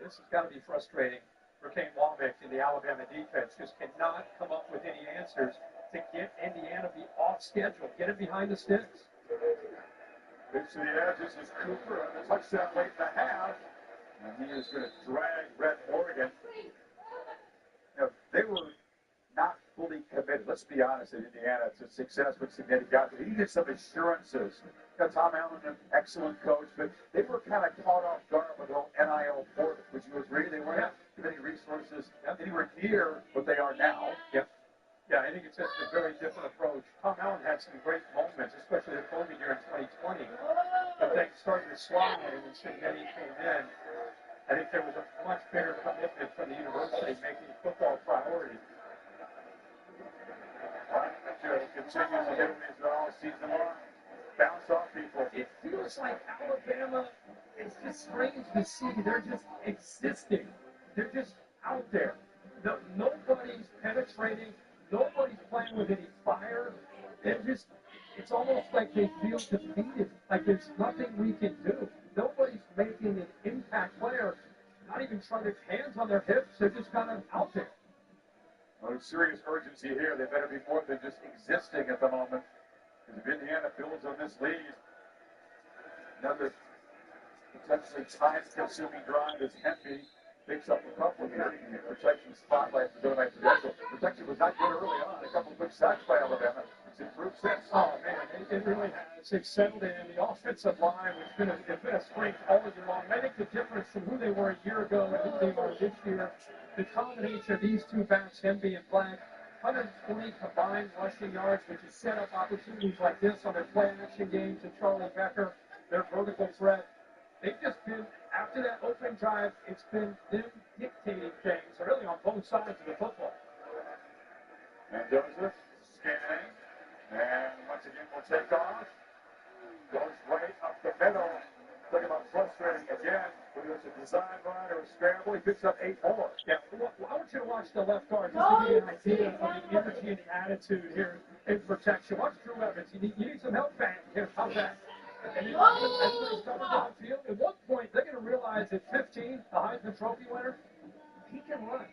This has got to be frustrating for Kane Wommack and the Alabama defense. Just cannot come up with any answers to get Indiana be off schedule, get it behind the sticks. Moves to the edge. This is Cooper on the touchdown late in the half. And he is going to drag Brett Morgan. They were not fully committed, let's be honest, in Indiana to success with Cignetti got. He needed some assurances. Tom Allen, an excellent coach, but they were kind of caught off guard with the whole NIL portal. Would you agree? They weren't getting resources anywhere near what they are now. Yep. Yeah, I think it's just a very different approach. Tom Allen had some great moments, especially at Kobe here in 2020. But things started to slide when Cignetti came in. I think there was a much bigger commitment from the university making football a priority. Continues to get wins all season long. Bounce off people. It feels like Alabama, it's just strange to see. They're just existing. They're just out there. Nobody's penetrating. Nobody's playing with any fire. It's almost like they feel defeated, like there's nothing we can do. Nobody's making an impact player, not even trying to hands on their hips. They're just kind of out there. No serious urgency here. They better be more than just existing at the moment. If Indiana builds on this lead, another potentially time-consuming drive as Hempy picks up a couple here. Protection spotlight for Illinois Prudential. Protection was not good early on. A couple of quick sacks by Alabama. It's improved since. Oh, man, it really has. It's settled in. The offensive line has been a strength all year long. I think the difference from who they were a year ago and who they are this year, the combination of these two backs, Hempy and Black, 120 combined rushing yards, which has set up opportunities like this on their play-action game to Charlie Becker, their vertical threat. They've just been, after that open drive, it's been them dictating things, really on both sides of the football. Mendoza scanning, and once again will take off. Goes right up the middle. Talking about frustrating again. Whether it's a design run or a scramble, he picks up 8 more. Yeah, I want you to watch the left guard just to give you an idea of the energy and the attitude here in protection. Watch Drew Evans. You need some help back here. How's that? And everybody's coming downfield. At one point, they're going to realize at 15, the Heisman Trophy winner, he can run.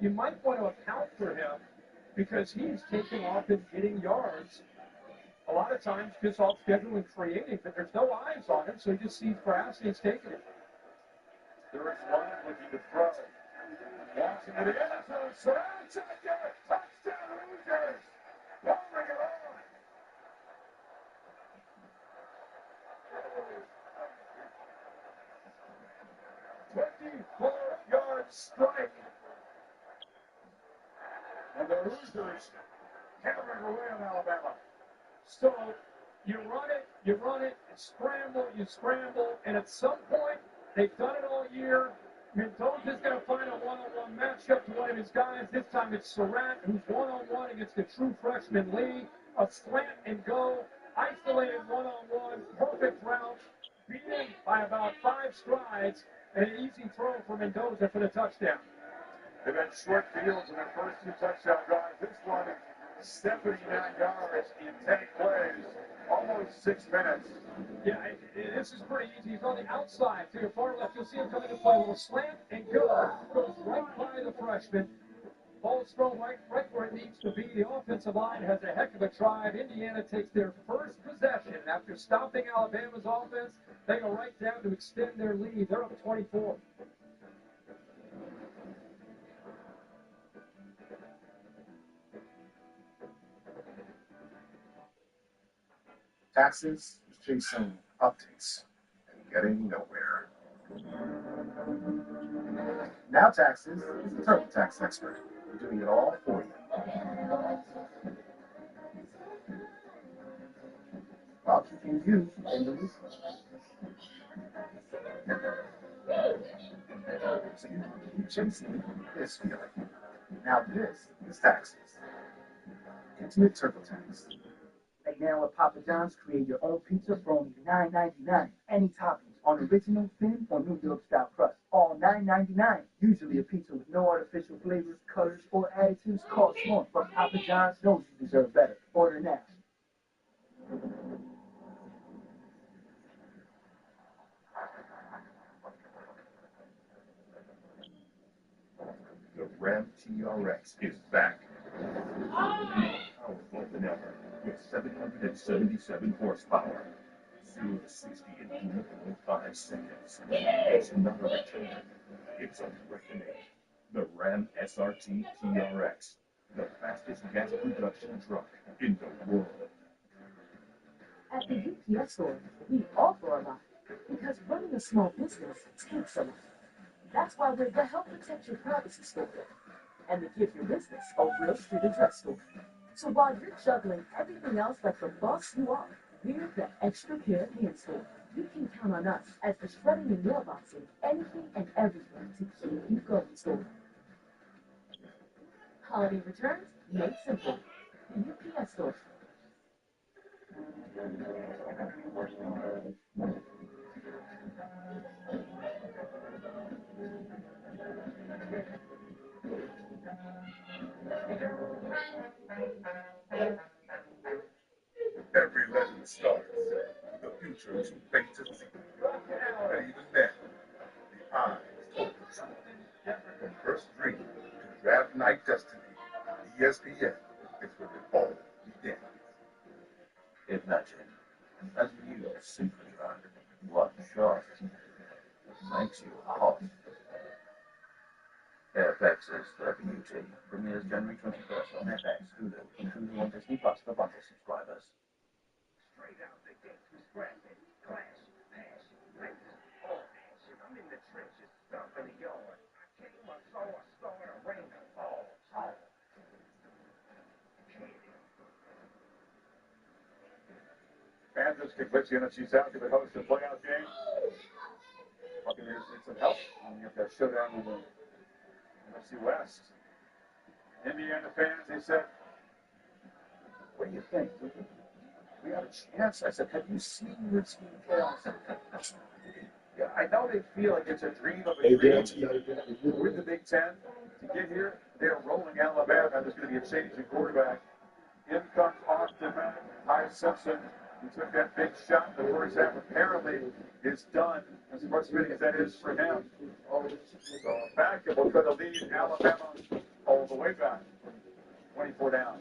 You might want to account for him because he's taking off and getting yards. A lot of times just off schedule and creating, but there's no eyes on him, so he just sees grass and he's taking it. There is one looking to throw. Watching it in, so touchdown Rangers. Bring it on. 24-yard strike. And the Hoosiers hammering away on Alabama. So you run it, you scramble, and at some point, they've done it all year. Mendoza's going to find a one-on-one matchup to one of his guys. This time it's Surratt, who's one-on-one against the true freshman Lee. A slant and go, isolated one-on-one, perfect route, beaten by about 5 strides, and an easy throw for Mendoza for the touchdown. They've had short fields in their first 2 touchdown drives. This one, 79 yards in 10 plays, almost 6 minutes. Yeah, this is pretty easy. He's on the outside to your far left. You'll see him coming to play a little slant and go. Goes right by the freshman. Ball's thrown right where it needs to be. The offensive line has a heck of a drive. Indiana takes their first possession. After stopping Alabama's offense, they go right down to extend their lead. They're up 24. Taxes chasing updates and getting nowhere. Now Taxes is the TurboTax expert, doing it all for you, while keeping you in the loop. So you keep chasing this feeling. Now this is Taxes. Intimate TurboTax. Right now at Papa John's, create your own pizza for only $9.99. Any toppings on original, thin, or New York style crust. All $9.99. Usually a pizza with no artificial flavors, colors, or additives costs more. But Papa John's knows you deserve better. Order now. The Ram TRX is back. Powerful than ever, with 777 horsepower. 0 to 60 in 2.5 seconds. It's not a return. It's a reckoning. The Ram SRT TRX, the fastest gas production truck in the world. At the UPS store, we offer a lot because running a small business takes a lot. That's why we're the Help Protect Your Privacy store and the Give Your Business a Real Street Address store. So while you're juggling everything else like the boss you are, we're the extra pair of hands store. You can count on us as the shredding and mailboxing, anything and everything to keep you going store. Holiday returns made simple. The UPS store. Every legend starts. The future is fate to see. And even then, the eyes told the truth. From first dream to draft night destiny, ESPN is where it all began. Imagine a new super drug, one shot, makes you hot. FX's The Beauty premieres January 21st on FX, Hulu, and Hulu on Disney Plus for bundle subscribers. Straight out the gate, scrapping, clash, hash, race, all action. I'm in the trenches, stomping the yard. I came, I saw, I started a rain and fall. Kansas can glitch the NFC South to the host of the playoff game. Buccaneers need some help. And you have that showdown with the NFC West. Indiana fans, they said, what do you think? We have a chance? I said, have you seen your team playoffs? Yeah, I know they feel like it's a dream of a dream. With the Big Ten to get here, they're rolling Alabama. There's going to be a change in quarterback. In comes Austin Mack, Ty Simpson. He took that big shot in the first half. Apparently, is done. As frustrating as that is for him. So back, and we'll try to lead Alabama all the way back. 24 down.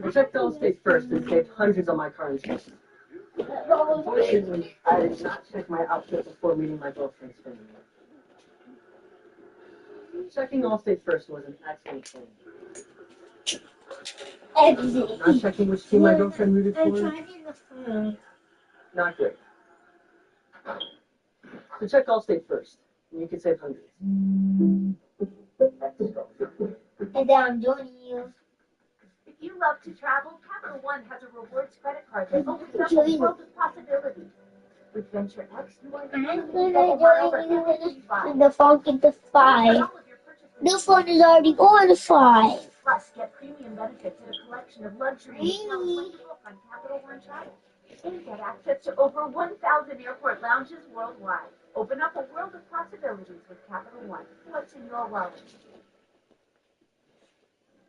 I checked Allstate first and saved hundreds on my car insurance. Unfortunately, I did not check my outfit before meeting my girlfriend's family. Checking Allstate first was an excellent thing. Not checking which team my girlfriend rooted for? Not great. So check Allstate first, and you can save hundreds. And then I'm joining you. If you love to travel, Capital One has a rewards credit card that opens up a world of possibilities. With Venture X, you are I'm gonna join you in the phone get the 5. The phone is already on the 5. Plus, get premium benefits and a collection of luxury hotels like the book on Capital One Travel. And get access to over 1,000 airport lounges worldwide. Open up a world of possibilities with Capital One. What's in your wallet?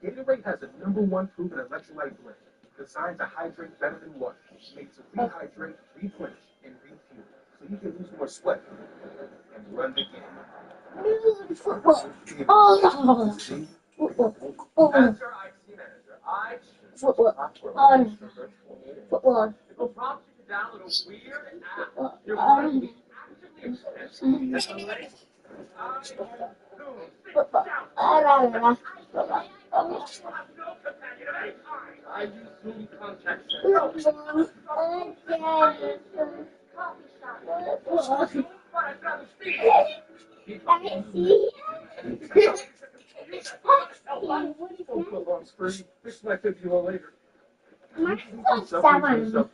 Gatorade has a #1 proven electrolyte blend designed to hydrate better than water, made to rehydrate, replenish, and refuel, so you can lose more sweat and run the game. Dude, football. Oh, football. Oh, As your IT manager, I football. Oh, football. it will prompt you to download a weird app. Football. Your phone will be actively expensive. That's a link. Football. I use Zoom contact center. Coffee shop. Football's free. This might be later. My foot's 7.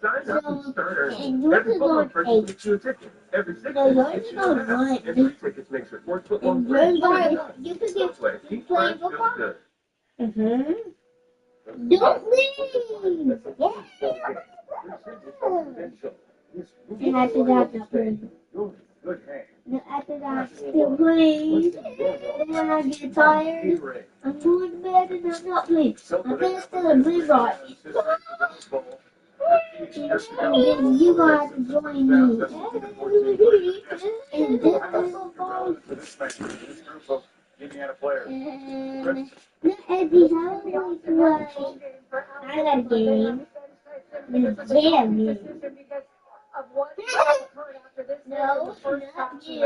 Sign up and starter. And yours is on 8. Gets you a ticket. Every 6 No, yours gets is you on a 1. Every ticket makes your sports football And free. yours on, you can get Keep playing fresh, football. feels good. Don't leave. And after that, the person. And after that, still playing. And when I get tired, I'm going to bed and I'm not playing. I'm going to still a blue rod. And then you guys join me. And this football. Indiana players. And not Eddie, how do we play? I got a game. It's jam me. No, not you.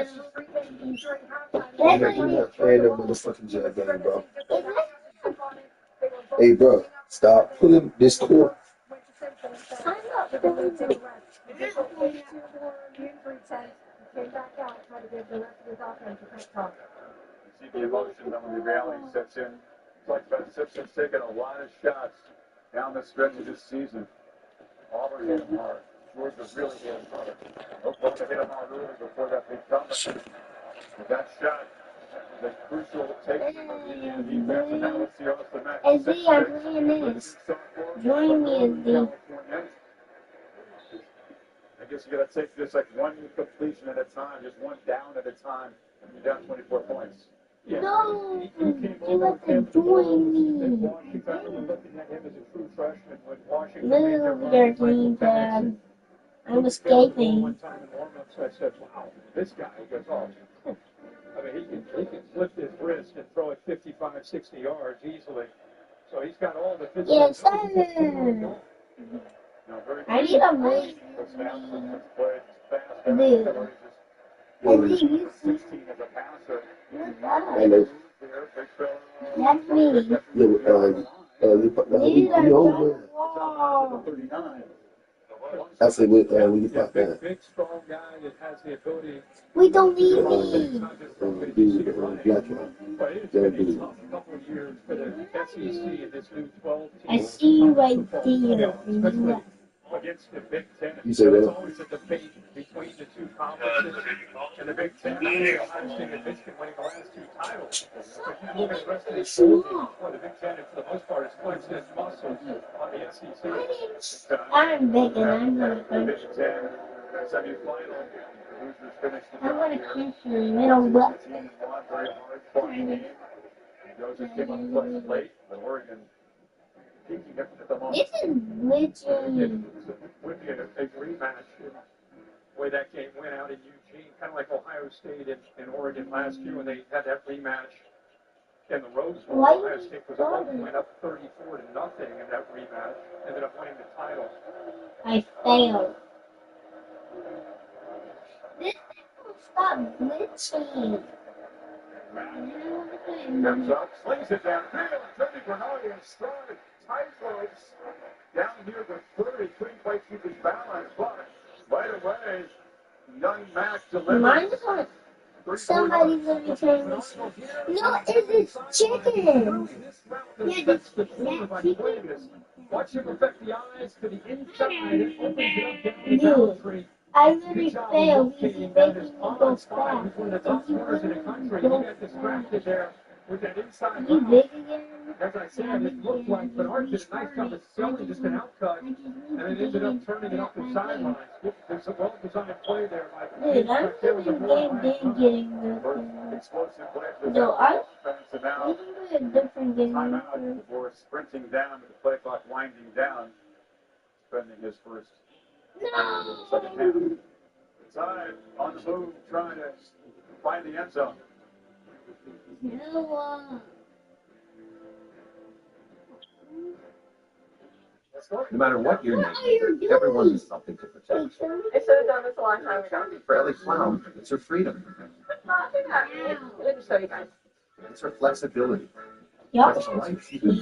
You're not playing that motherfucking jet game, bro. Hey, bro, stop pulling this cord. I'm not doing it. You see the emotion, then when the reality sets in. It's like Ben Simpson's taking a lot of shots down the stretch of this season. Auburn hit him hard. Georgia really hit him hard. Oklahoma hit him hard early before that big comeback. But that shot, the crucial take of the Indiana defense, and now let's see Austin Mack. SD, I'm playing this. Join me, SD. I guess you got to take this like one completion at a time, just one down at a time, and you're down 24 points. Yeah. No, you have to join me. Move your team, Dad. I'm escaping. One time in warm-ups, I said, wow, this guy goes off. I mean, he can flip his wrist and throw it 55, 60 yards easily. So he's got all the physical. Yes, sir. I need a move. Dude. I think you see. Hello. That's me. You over. I said, when you pop that. Big, strong guy that has the ability. We don't need me. But it's been a tough couple of years for the SEC and this new 12 team. I see you right there. Against the Big Ten. You say It's what? always a debate between the two conferences. And the Big Ten, Ohio State and Michigan winning the last 2 titles. But you look at the rest of the school teams, well, the Big Ten, for the most part, is flexing its muscles on the SEC. I'm big and I'm gonna punch. Big Ten semifinal. Losers finished I'm gonna punch you in the middle butt. very hard, fought game. Georgia came up clutch late, but Oregon peaking at the moment. This is glitchy. Would be a rematch in the way that game went out in Eugene, kind of like Ohio State and Oregon last year when they had that rematch in the Rose Bowl. Why Ohio State went up 34-0 in that rematch, ended up winning the title. I failed. This thing will stop glitching. Comes up, slings it downfield, and Tony Bernard is strong tight ropes. Down near the 30, couldn't quite keep his balance, but right away, young Mac delivers. Mine is like somebody's gonna turn this. No, it's chicken. Yeah, this chicken. Watch him affect the eyes to the inside and opens it up down the boundary. I literally failed. He's making me go fast. One of the top scorers in the country. He got distracted there with that inside. You big again? As I said, it looked like Bernard did a nice job of selling just an outcut, and it ended up turning it up the sidelines. There's a well-designed play there. Dude, I'm thinking game didn't getting the. No, I can do a different game. Timeout before sprinting down with the play clock winding down, spending his first. No! Second half. Inside, on the move, trying to find the end zone. No. No matter what your name is, everyone has something to protect. I should have done this a long time ago. Bradley Clown, it's her freedom. Not do that. Let me show you guys. It's her flexibility. Yep. Such life she can